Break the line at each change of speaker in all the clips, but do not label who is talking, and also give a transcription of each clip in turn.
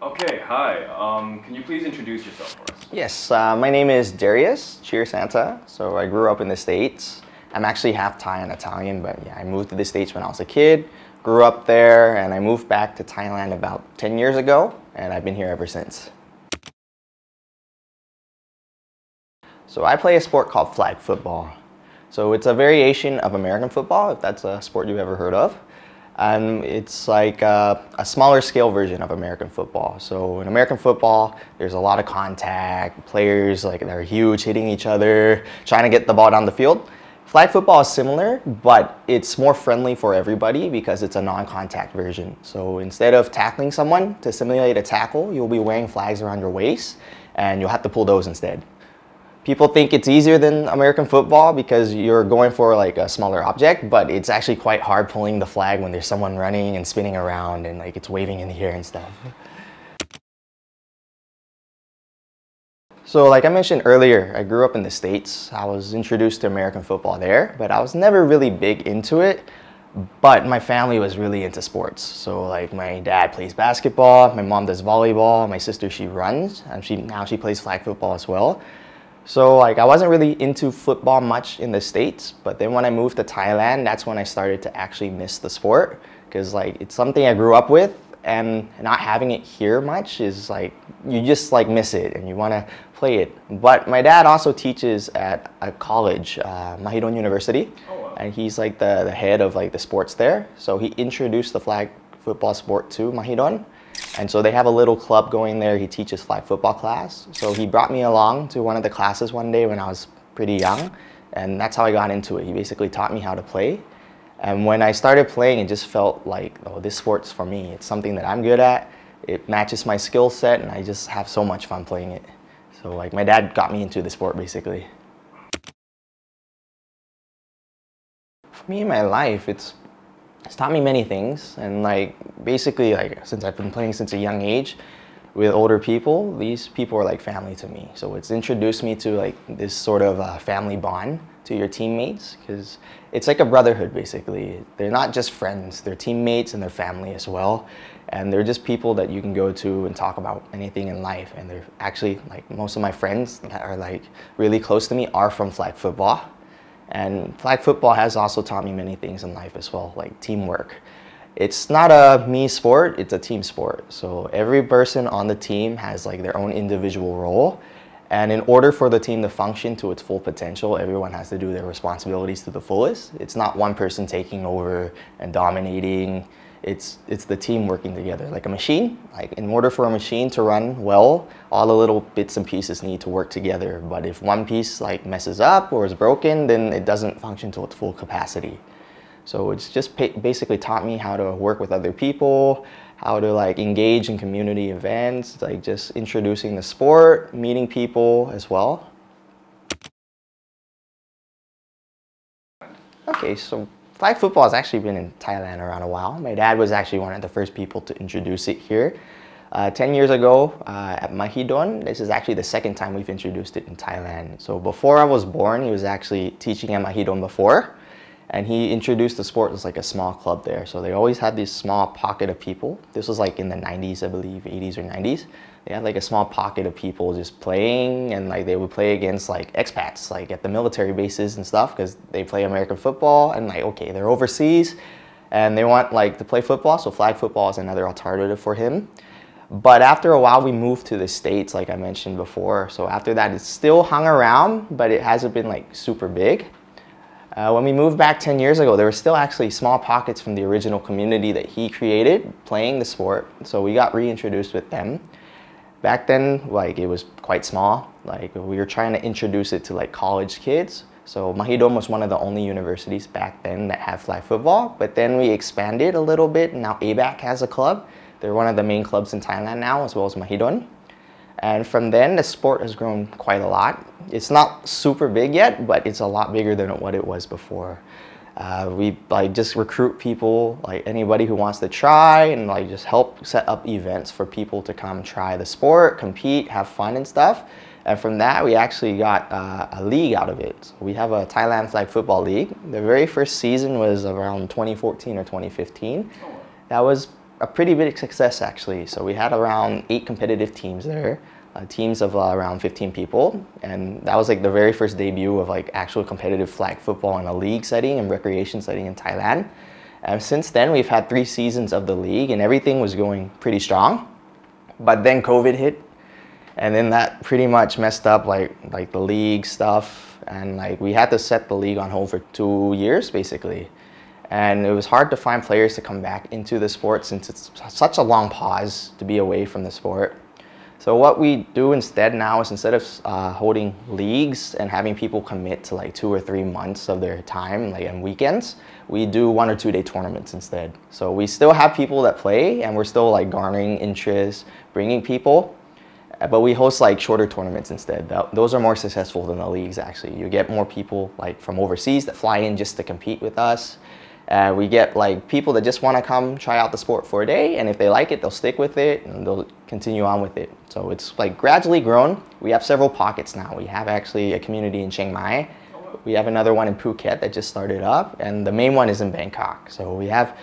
Okay, hi. Can you please introduce yourself for us?
Yes, my name is Darius Cheer Santa. So I grew up in the States. I'm actually half Thai and Italian, but yeah, I moved to the States when I was a kid, grew up there, and I moved back to Thailand about 10 years ago, and I've been here ever since. So I play a sport called flag football. So it's a variation of American football, if that's a sport you've ever heard of. And it's like a smaller scale version of American football. So in American football, there's a lot of contact, players like they're huge, hitting each other, trying to get the ball down the field. Flag football is similar, but it's more friendly for everybody because it's a non-contact version. So instead of tackling someone to simulate a tackle, you'll be wearing flags around your waist and you'll have to pull those instead. People think it's easier than American football because you're going for like a smaller object, but it's actually quite hard pulling the flag when there's someone running and spinning around and like it's waving in the air and stuff. So like I mentioned earlier, I grew up in the States. I was introduced to American football there, but I was never really big into it. But my family was really into sports. So like my dad plays basketball, my mom does volleyball, my sister, she runs, and now she plays flag football as well. So like I wasn't really into football much in the States, but then when I moved to Thailand, that's when I started to actually miss the sport because like it's something I grew up with, and not having it here much is like you just like miss it and you want to play it. But my dad also teaches at a college, Mahidol University, and he's like the head of like the sports there. So he introduced the flag football sport to Mahidol. And so they have a little club going there. He teaches flag football class. So he brought me along to one of the classes one day when I was pretty young. And that's how I got into it. He basically taught me how to play. And when I started playing, it just felt like, oh, this sport's for me. It's something that I'm good at. It matches my skill set, and I just have so much fun playing it. So like my dad got me into the sport basically. For me in my life, it's taught me many things, and like basically like since I've been playing since a young age with older people, these people are like family to me. So it's introduced me to like this sort of family bond to your teammates because it's like a brotherhood basically. They're not just friends, they're teammates and they're family as well. And they're just people that you can go to and talk about anything in life. And they're actually like most of my friends that are like really close to me are from flag football. And flag football has also taught me many things in life as well, like teamwork. It's not a me sport, it's a team sport. So every person on the team has like their own individual role. And in order for the team to function to its full potential, everyone has to do their responsibilities to the fullest. It's not one person taking over and dominating. It's the team working together. Like a machine, like in order for a machine to run well, all the little bits and pieces need to work together. But if one piece like messes up or is broken, then it doesn't function to its full capacity. So it's just basically taught me how to work with other people, how to like engage in community events, like just introducing the sport, meeting people as well. Okay, so flag football has actually been in Thailand around a while. My dad was actually one of the first people to introduce it here. 10 years ago at Mahidol, this is actually the second time we've introduced it in Thailand. So before I was born, he was actually teaching at Mahidol before. And he introduced the sport as like a small club there. So they always had this small pocket of people. This was like in the 90s, I believe, 80s or 90s. They had like a small pocket of people just playing, and like they would play against like expats, like at the military bases and stuff, because they play American football and like, okay, they're overseas and they want like to play football. So flag football is another alternative for him. But after a while, we moved to the States, like I mentioned before. So after that, it's still hung around, but it hasn't been like super big. When we moved back 10 years ago, there were still actually small pockets from the original community that he created playing the sport. So we got reintroduced with them. Back then, like it was quite small. Like we were trying to introduce it to like college kids. So Mahidol was one of the only universities back then that had flag football. But then we expanded a little bit, and now ABAC has a club. They're one of the main clubs in Thailand now, as well as Mahidol. And from then, the sport has grown quite a lot. It's not super big yet, but it's a lot bigger than what it was before. We like just recruit people, like anybody who wants to try, and like just help set up events for people to come try the sport, compete, have fun and stuff. And from that, we actually got a league out of it. So we have a Thailand Flag Football League. The very first season was around 2014 or 2015. That was a pretty big success actually. So we had around 8 competitive teams there, teams of around 15 people, and that was like the very first debut of like actual competitive flag football in a league setting and recreation setting in Thailand. And since then, we've had 3 seasons of the league, and everything was going pretty strong. But then COVID hit, and then that pretty much messed up like the league stuff, and like we had to set the league on hold for 2 years basically. And it was hard to find players to come back into the sport since it's such a long pause to be away from the sport. So what we do instead now is instead of holding leagues and having people commit to like 2 or 3 months of their time, like on weekends, we do 1 or 2 day tournaments instead. So we still have people that play, and we're still like garnering interest, bringing people, but we host like shorter tournaments instead. Those are more successful than the leagues actually. You get more people like from overseas that fly in just to compete with us. We get like people that just want to come try out the sport for a day, and if they like it, they'll stick with it and they'll continue on with it. So it's like gradually grown. We have several pockets now. We have actually a community in Chiang Mai. We have another one in Phuket that just started up, and the main one is in Bangkok. So we have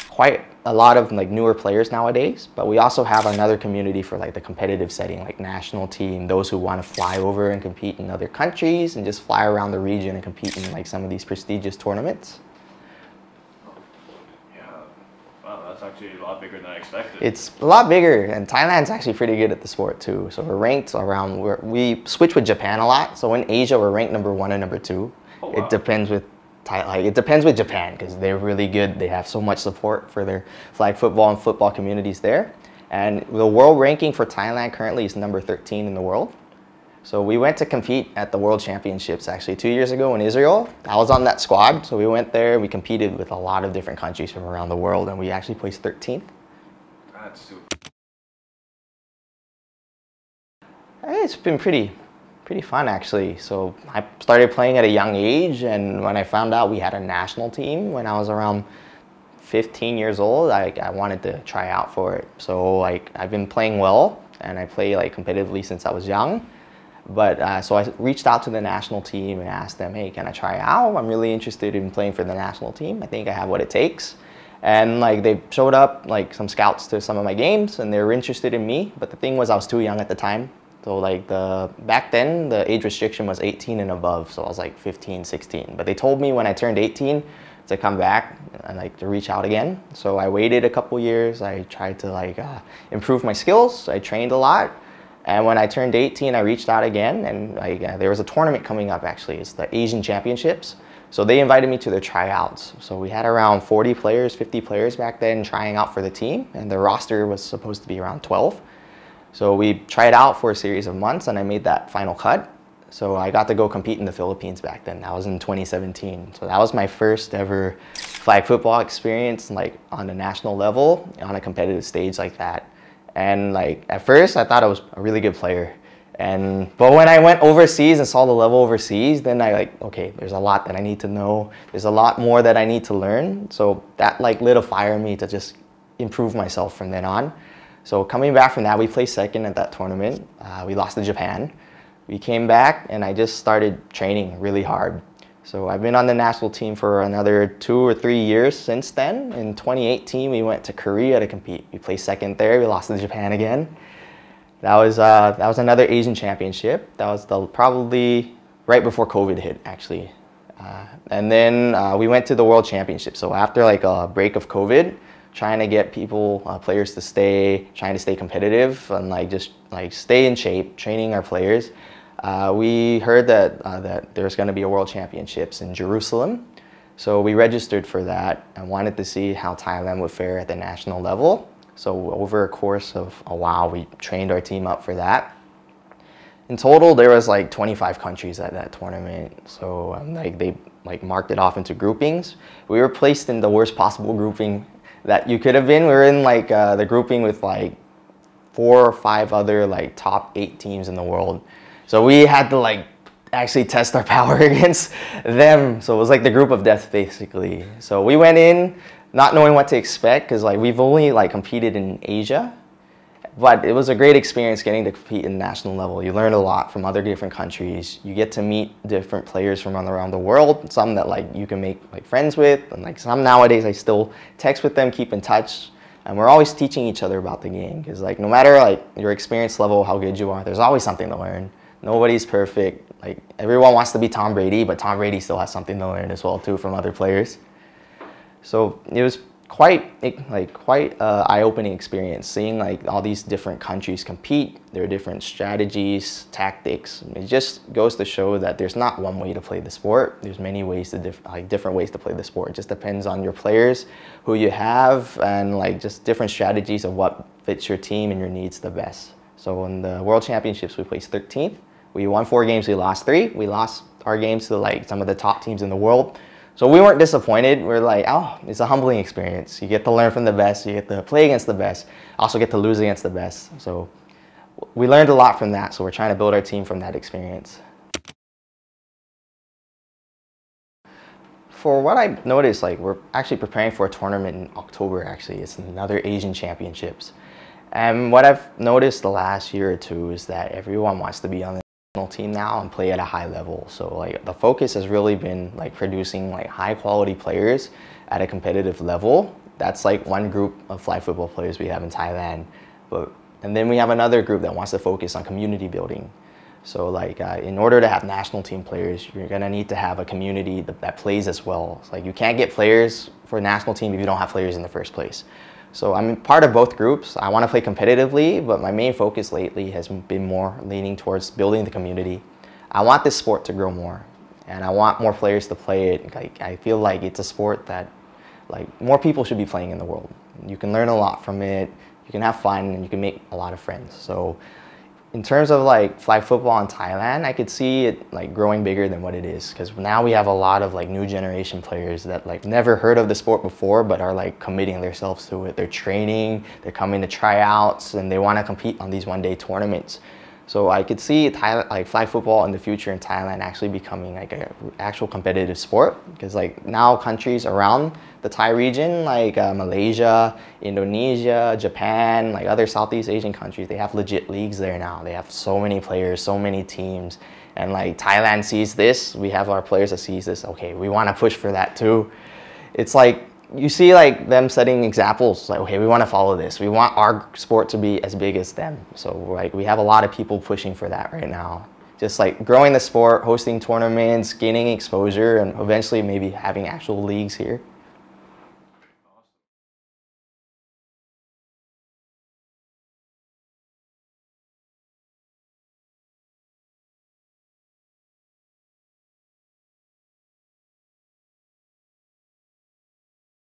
quite a lot of like newer players nowadays, but we also have another community for like the competitive setting, like national team, those who want to fly over and compete in other countries and just fly around the region and compete in like some of these prestigious tournaments.
That's actually a lot bigger than I expected.
It's a lot bigger, and Thailand's actually pretty good at the sport too. So we're ranked around, we switch with Japan a lot. So in Asia, we're ranked number 1 and number 2.
Oh, wow.
It depends with it depends with Japan because they're really good. They have so much support for their flag football and football communities there. And the world ranking for Thailand currently is number 13 in the world. So we went to compete at the World Championships actually 2 years ago in Israel. I was on that squad, so we went there. We competed with a lot of different countries from around the world, and we actually placed 13th.
That's super.
It's been pretty fun actually. So I started playing at a young age, and when I found out we had a national team when I was around 15 years old, I wanted to try out for it. So like I've been playing well, and I play like competitively since I was young. But so I reached out to the national team and asked them, hey, can I try out? I'm really interested in playing for the national team. I think I have what it takes. And like they showed up, like some scouts to some of my games, and they were interested in me. But the thing was I was too young at the time. So like back then, the age restriction was 18 and above. So I was like 15, 16. But they told me when I turned 18 to come back and like to reach out again. So I waited a couple years. I tried to like improve my skills. I trained a lot. And when I turned 18, I reached out again, and there was a tournament coming up actually. It's the Asian Championships. So they invited me to their tryouts. So we had around 40 players, 50 players back then trying out for the team, and the roster was supposed to be around 12. So we tried out for a series of months, and I made that final cut. So I got to go compete in the Philippines back then. That was in 2017. So that was my first ever flag football experience, like on a national level, on a competitive stage like that. And like at first I thought I was a really good player, but when I went overseas and saw the level overseas, then I like, okay, there's a lot that I need to know. There's a lot more that I need to learn. So that like lit a fire in me to just improve myself from then on. So coming back from that, we placed second at that tournament. We lost to Japan. We came back, and I just started training really hard. So I've been on the national team for another 2 or 3 years since then. In 2018, we went to Korea to compete. We placed second there. We lost to Japan again. That was another Asian championship. That was probably right before COVID hit, actually. And then we went to the World Championship. So after like a break of COVID, trying to get people, players to trying to stay competitive and like just like stay in shape, training our players. We heard that there's going to be a World Championships in Jerusalem, so we registered for that and wanted to see how Thailand would fare at the national level. So over a course of a while, we trained our team up for that. In total, there was like 25 countries at that tournament. So like they like marked it off into groupings. We were placed in the worst possible grouping that you could have been. We were in like the grouping with like 4 or 5 other like top 8 teams in the world. So we had to like actually test our power against them. So it was like the group of death basically. So we went in not knowing what to expect because like we've only like competed in Asia, but it was a great experience getting to compete in the national level. You learn a lot from other different countries. You get to meet different players from around the world, some that like you can make like friends with, and like some nowadays I still text with them, keep in touch. and we're always teaching each other about the game, because like no matter like your experience level, how good you are, there's always something to learn. Nobody's perfect. Like everyone wants to be Tom Brady, but Tom Brady still has something to learn as well too from other players. So it was quite eye-opening experience seeing like all these different countries compete, their different strategies, tactics. It just goes to show that there's not one way to play the sport. There's many ways to different ways to play the sport. It just depends on your players, who you have, and like just different strategies of what fits your team and your needs the best. So in the World Championships, we placed 13th. We won 4 games, we lost 3. We lost our games to like some of the top teams in the world. So we weren't disappointed. We're like, oh, it's a humbling experience. You get to learn from the best. You get to play against the best. Also get to lose against the best. So we learned a lot from that. So we're trying to build our team from that experience. For what I noticed, like we're actually preparing for a tournament in October. Actually, it's another Asian Championships. And what I've noticed the last year or two is that everyone wants to be on the team now and play at a high level. So like the focus has really been like producing like high quality players at a competitive level. That's like one group of flag football players we have in Thailand. And then we have another group that wants to focus on community building. So like in order to have national team players, you're gonna need to have a community that plays as well. It's like you can't get players for a national team if you don't have players in the first place. So I'm part of both groups. I want to play competitively, but my main focus lately has been more leaning towards building the community. I want this sport to grow more, and I want more players to play it. Like I feel like it's a sport that like more people should be playing in the world. You can learn a lot from it, you can have fun, and you can make a lot of friends. So in terms of like flag football in Thailand, I could see it like growing bigger than what it is, because now we have a lot of like new generation players that like never heard of the sport before but are like committing themselves to it. They're training, they're coming to tryouts, and they want to compete on these one-day tournaments. So I could see like flag football in the future in Thailand actually becoming like an actual competitive sport, because like now countries around the Thai region like Malaysia, Indonesia, Japan, like other Southeast Asian countries, they have legit leagues there now. They have so many players, so many teams, and like Thailand sees this, we have our players that sees this, okay, we want to push for that too. It's like you see like them setting examples, like okay, we want to follow this. We want our sport to be as big as them. So like we have a lot of people pushing for that right now. Just like growing the sport, hosting tournaments, gaining exposure, and eventually maybe having actual leagues here.